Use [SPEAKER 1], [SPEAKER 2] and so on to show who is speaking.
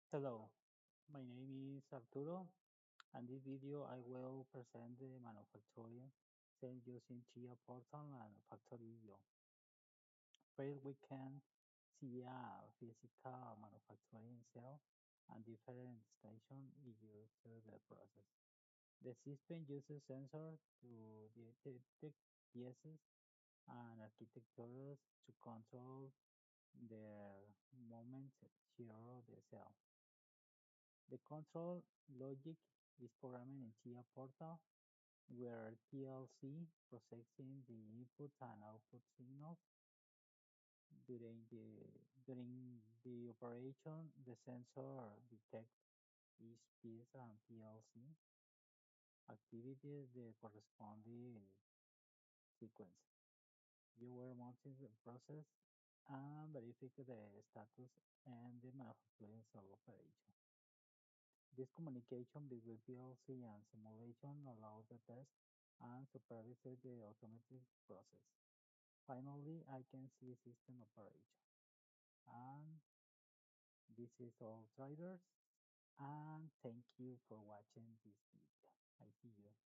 [SPEAKER 1] Hello, my name is Arturo, and this video I will present the manufacturing same using Chia Portal and Factorio. First, we can see a physical manufacturing cell and different stations used to the process. The system uses sensors to detect pieces and architectures to control their movement through the cell. The control logic is programmed in TIA Portal, where PLC processing the input and output signals. During the operation, the sensor detects each piece and PLC activities the corresponding sequence. You will monitor the process and verify the status and the manufacturing cell operation. This communication between PLC and simulation allows the test and supervise the automatic process. Finally, I can see system operation. And this is all traders. And thank you for watching this video. I see you.